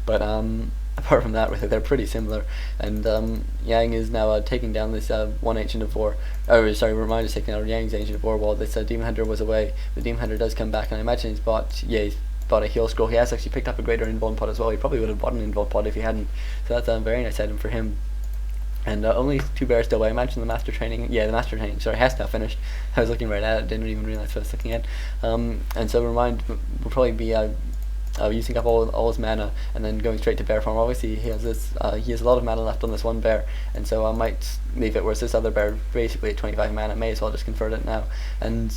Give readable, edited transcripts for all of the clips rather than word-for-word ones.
but apart from that, really, they're pretty similar. And Yang is now taking down this one Ancient of War. Oh, sorry, Remind is taking out Yang's Ancient of War while this Demon Hunter was away. The Demon Hunter does come back, and I imagine he's bought a heal scroll. He has actually picked up a greater invuln pod as well. He probably would have bought an invuln pod if he hadn't. So that's a very nice item for him. And only 2 bears still away. I imagine the master training. Yeah, the master training. Sorry, has now finished. I was looking right at it. Didn't even realize what I was looking at. And so Remind will probably be using up all his mana and then going straight to bear form. Obviously, he has a lot of mana left on this one bear, and so I might leave it. Whereas this other bear, basically at 25 mana, may as well just convert it now. And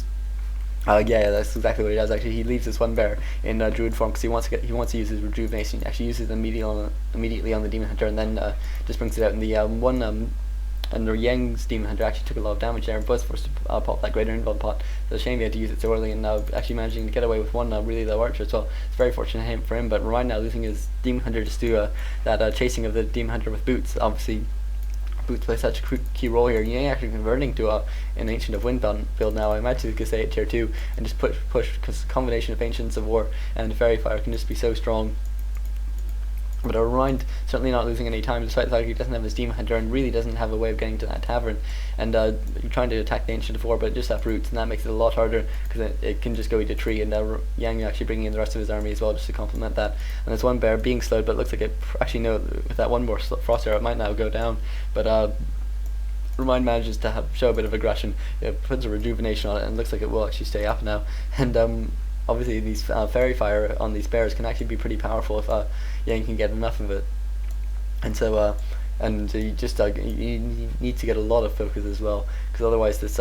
yeah, that's exactly what he does. Actually, he leaves this one bear in druid form because he wants to use his rejuvenation. He actually uses it immediately on the demon hunter, and then just brings it out. And the and the Yang's demon hunter actually took a lot of damage there and was forced to pop that greater invuln pot. So it's a shame he had to use it so early, and actually managing to get away with one really low archer as well. It's very fortunate for him. But Remind now losing his demon hunter just to that chasing of the demon hunter with boots. Obviously, boots play such a key role here. Yang actually converting to an Ancient of Wind build now. I imagine you could say it tier 2 and just push because combination of Ancients of War and Fairy Fire can just be so strong. But Remind certainly not losing any time, despite the fact he doesn't have his Demon Hunter and really doesn't have a way of getting to that tavern. And you're trying to attack the Ancient of War, but it just have roots, and that makes it a lot harder because it can just go into a tree. And Yang actually bringing in the rest of his army as well, just to complement that. And there's one bear being slowed, but it looks like it actually with that one more frost arrow, it might now go down. But Remind manages to show a bit of aggression. It puts a rejuvenation on it, and looks like it will actually stay up now. And obviously these Fairy Fire on these bears can actually be pretty powerful if Yang can get enough of it. And so and you just you need to get a lot of focus as well, because otherwise this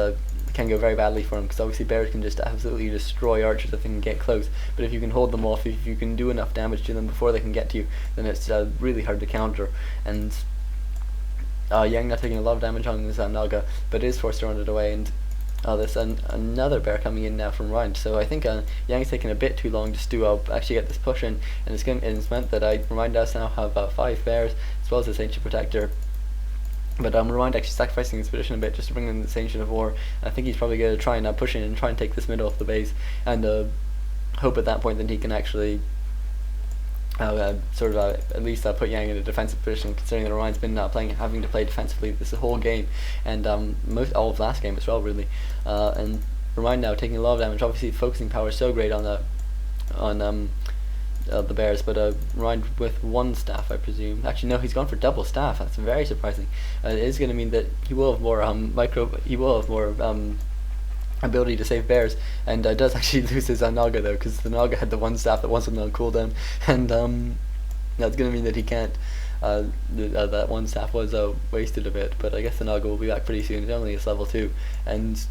can go very badly for him, because obviously bears can just absolutely destroy archers if they can get close. But if you can hold them off, if you can do enough damage to them before they can get to you, then it's really hard to counter. And Yang not taking a lot of damage on this Naga, but is forced to run it away. And there's another bear coming in now from Remind. So I think Yang's taking a bit too long just to actually get this push in, and it's meant that Remind us now have 5 bears as well as this Ancient Protector. But Remind actually sacrificing his position a bit just to bring in this Ancient of War. I think he's probably going to try and push in and try and take this middle of the base, and hope at that point that he can actually at least put Yang in a defensive position, considering that Orion's been having to play defensively this whole game, and all of last game as well, really. And Remind now taking a lot of damage. Obviously, focusing power is so great on the bears, but Remind with 1 staff, I presume. Actually, no, he's gone for double staff. That's very surprising. It is going to mean that he will have more ability to save bears, and does actually lose his Naga though, because the Naga had the 1 staff that wasn't on cooldown, and that's going to mean that he can't. That 1 staff was wasted a bit, but I guess the Naga will be back pretty soon. It only is level 2, and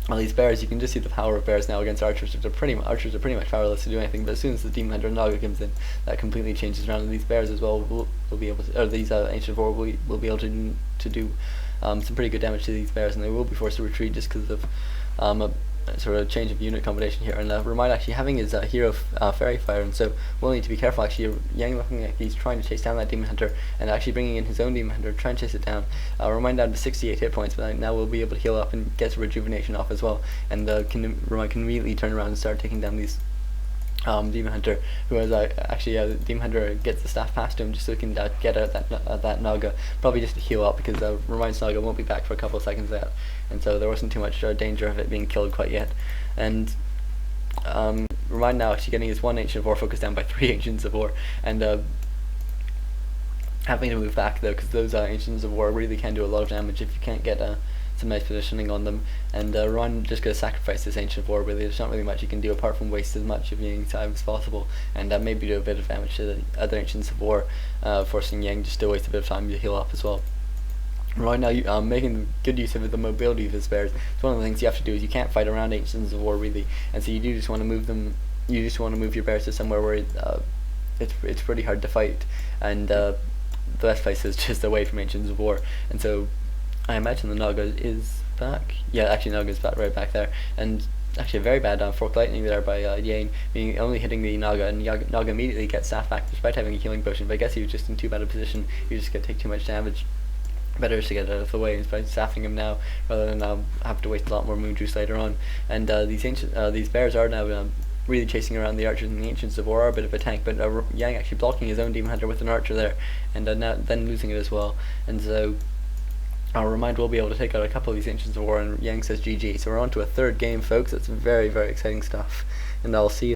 these bears, you can just see the power of bears now against archers. Archers are pretty much powerless to do anything, but as soon as the Demon Hunter Naga comes in, that completely changes around, and these bears as well will be able to, or these Ancient of War will be able to do some pretty good damage to these bears, and they will be forced to retreat just because of a sort of change of unit combination here. And Remind actually having his hero Fairy Fire, and so we'll need to be careful. Actually, Yang looking like he's trying to chase down that Demon Hunter, and actually bringing in his own Demon Hunter, trying to chase it down. Remind down to 68 hit points, but now we'll be able to heal up and get rejuvenation off as well, and Remind can immediately turn around and start taking down these Demon Hunter, who has actually Demon Hunter gets the staff past him just so he can get out that Naga, probably just to heal up, because Remind's Naga won't be back for a couple of seconds yet, and so there wasn't too much danger of it being killed quite yet. And Remind now actually getting his 1 Ancient of War focused down by 3 Ancients of War, and having to move back though, because those Ancients of War really can do a lot of damage if you can't get some nice positioning on them. And Ron just going to sacrifice this Ancient of War. Really, there's not really much you can do apart from waste as much of Yang's time as possible, and maybe do a bit of damage to the other Ancients of War, forcing Yang just to waste a bit of time to heal up as well. Right now, making good use of the mobility of his bears. It's one of the things you have to do. Is you can't fight around Ancients of War really, and so you do just want to move them. You just want to move your bears to somewhere where it's pretty hard to fight, and the best place is just away from Ancients of War. And so I imagine the Naga is back. Yeah, actually Naga's back, right back there. And actually a very bad Fork Lightning there by Yang, being only hitting the Naga, and Naga immediately gets staff back despite having a healing potion, but I guess he was just in too bad a position. He was just going to take too much damage. Better just to get out of the way by staffing him now, rather than have to waste a lot more moon juice later on. And these bears are now really chasing around the archers, and the Ancients of War are a bit of a tank, but Yang actually blocking his own Demon Hunter with an archer there, and now then losing it as well. And so Remind will be able to take out a couple of these Ancients of War, and Yang says GG. So we're on to a third game, folks. It's very, very exciting stuff, and I'll see you.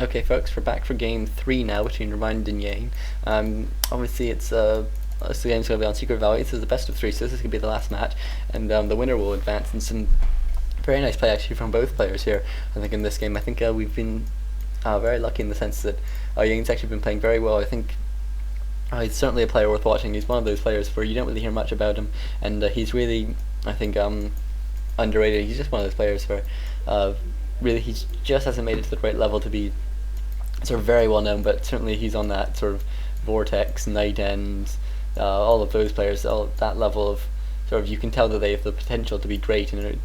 Okay, folks, we're back for game 3 now between Remind and Yange. Obviously, this game's going to be on Secret Valley. This is the best of 3, so this is going to be the last match, and the winner will advance. And some very nice play actually from both players here. I think in this game, I think we've been very lucky in the sense that Yange's actually been playing very well. I think he's certainly a player worth watching. He's one of those players where you don't really hear much about him, and he's really, I think, underrated. He's just one of those players where really he just hasn't made it to the right level to be sort of very well known, but certainly he's on that sort of Vortex, Night End, all of those players, all that level of sort of, you can tell that they have the potential to be great, and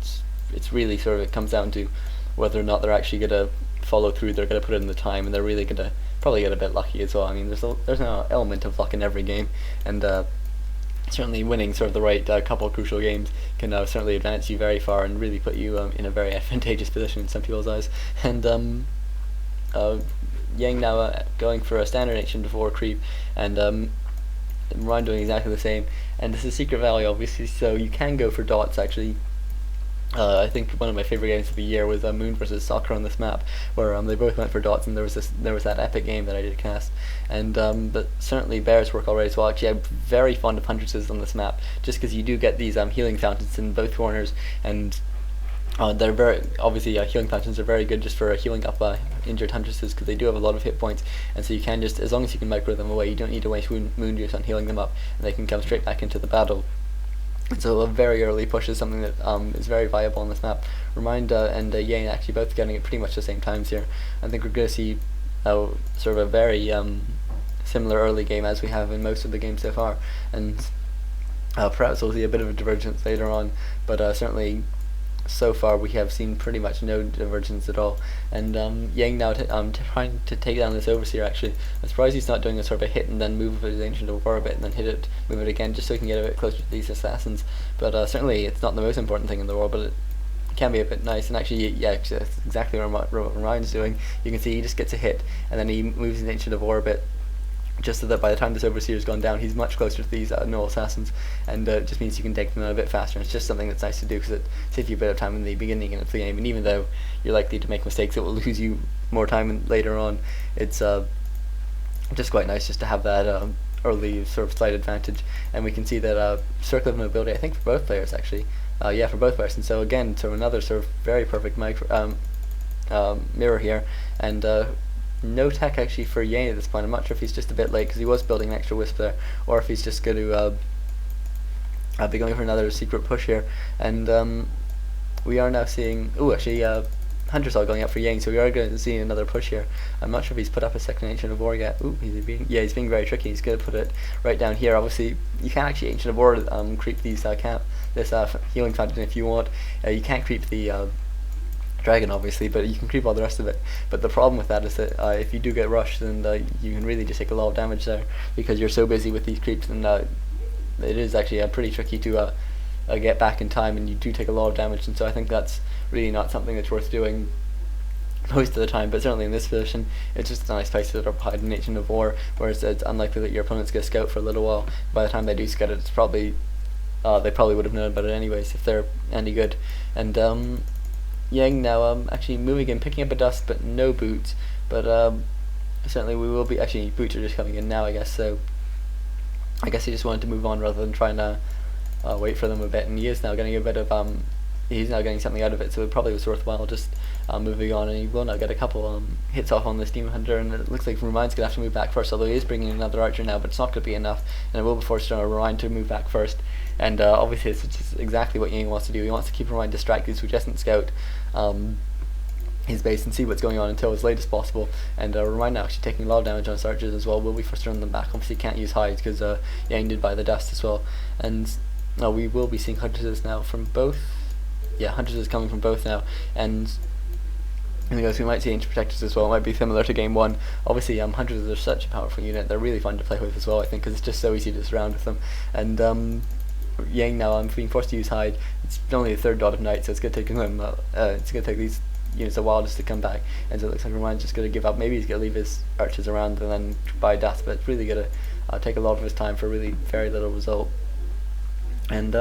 it's really sort of, it comes down to whether or not they're actually going to follow through, they're going to put in the time, and they're really going to probably get a bit lucky as well. I mean, there's an element of luck in every game, and certainly winning sort of the right couple of crucial games can certainly advance you very far and really put you in a very advantageous position in some people's eyes. And Yang now going for a standard Ancient of War creep, and Ryan doing exactly the same. And this is Secret Valley, obviously, so you can go for dots actually. I think one of my favorite games of the year was Moon versus Soccer on this map, where they both went for dots, and there was that epic game that I did cast. And but certainly bears work already as well. Actually, I'm very fond of Huntresses on this map, just because you do get these healing fountains in both corners, and they're very obviously healing fountains are very good just for healing up injured Huntresses, because they do have a lot of hit points, and so you can just, as long as you can micro them away, you don't need to waste moon juice on healing them up, and they can come straight back into the battle. So a very early push is something that is very viable on this map. Remind and Yange actually both getting it pretty much the same times here. I think we're going to see sort of a very similar early game as we have in most of the games so far, and perhaps we'll see a bit of a divergence later on, but certainly so far we have seen pretty much no divergence at all. And Yange now trying to take down this Overseer. Actually, I'm surprised he's not doing a sort of a hit and then move his Ancient of War a bit and then hit it, move it again, just so he can get a bit closer to these assassins. But certainly it's not the most important thing in the world, but it can be a bit nice. And actually, yeah, that's exactly what Ryan's doing. You can see he just gets a hit and then he moves his Ancient of War a bit, just so that by the time this Overseer's gone down, he's much closer to these null assassins, and it just means you can take them out a bit faster. And it's just something that's nice to do, because it saves you a bit of time in the beginning of the game, and even though you're likely to make mistakes, it will lose you more time later on. It's just quite nice just to have that early sort of slight advantage. And we can see that Circle of Mobility, I think for both players actually, yeah, for both players. And so again, so another sort of very perfect mirror here, and no tech actually for Yange at this point. I'm not sure if he's just a bit late, because he was building an extra wisp there, or if he's just going to be going for another secret push here. And we are now seeing, actually Hunter's all going up for Yange, so we are going to see another push here. I'm not sure if he's put up a second Ancient of War yet. He's being very tricky. He's going to put it right down here. Obviously you can actually Ancient of War creep these this healing fountain if you want. You can't creep the dragon obviously, but you can creep all the rest of it. But the problem with that is that if you do get rushed, then you can really just take a lot of damage there, because you're so busy with these creeps, and it is actually pretty tricky to get back in time, and you do take a lot of damage. And so I think that's really not something that's worth doing most of the time, but certainly in this position it's just a nice place to hide an Ancient of War, whereas it's unlikely that your opponent's going to scout for a little while. By the time they do scout it, it's probably they probably would have known about it anyways if they're any good. And Yange now actually moving in, picking up a dust, but no boots. But certainly we will be, actually boots are just coming in now, I guess. So I guess he just wanted to move on rather than trying to wait for them a bit. And he is now getting a bit of he's now getting something out of it. So it probably was worthwhile just moving on. And he will now get a couple hits off on this Demon Hunter. And it looks like Remind's gonna have to move back first, although he is bringing in another archer now. But it's not gonna be enough, and it will be forced on Remind to move back first. And obviously it's just exactly what Yange wants to do. He wants to keep Remind distracted so he doesn't scout his base and see what's going on until as late as possible. And Remind now actually taking a lot of damage on his archers as well. Will be forced to run them back. Obviously can't use hides because Yange did buy the dust as well. And we will be seeing Huntresses now from both. Yeah, Huntresses coming from both now. And we might see Ancient Protectors as well. It might be similar to game 1. Obviously Huntresses are such a powerful unit. They're really fun to play with as well, I think, because it's just so easy to surround with them. And Yange now being forced to use hide. It's only the third dot of night, so it's going to take him it's going to take these use the wildest to come back, and so it looks like Remind's just going to give up. Maybe he's going to leave his archers around and then buy death, but it's really going to take a lot of his time for really very little result. And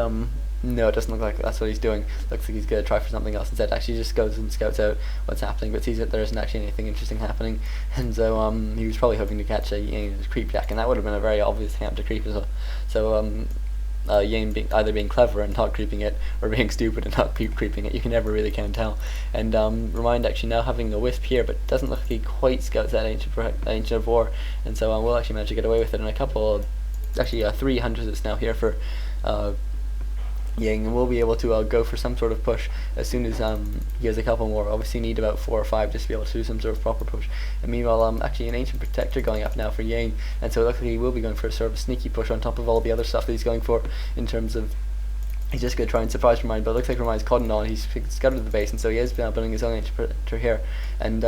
no, it doesn't look like that's what he's doing. Looks like he's going to try for something else instead. Actually just goes and scouts out what's happening, but sees that there isn't actually anything interesting happening, and so he was probably hoping to catch a creep jack, and that would have been a very obvious attempt to creep as well. So Yang either being clever and not creeping it, or being stupid and not creeping it. You can never really can tell. And Remind actually now having a wisp here, but doesn't look like he quite scouts that Ancient of War, and so we'll actually manage to get away with it. And a couple of, actually 3 hunters that's now here for Yang, and we'll be able to go for some sort of push as soon as he has a couple more. Obviously need about 4 or 5 just to be able to do some sort of proper push. And meanwhile, actually an Ancient Protector going up now for Yang, and so it looks like he will be going for a sort of a sneaky push on top of all the other stuff that he's going for, in terms of he's just going to try and surprise Remind, but it looks like Remind's caught on. He's scuttled the base, and so he is now building his own Ancient Protector here. And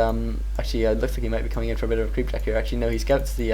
actually it looks like he might be coming in for a bit of a creep jack here. Actually no, he scouts the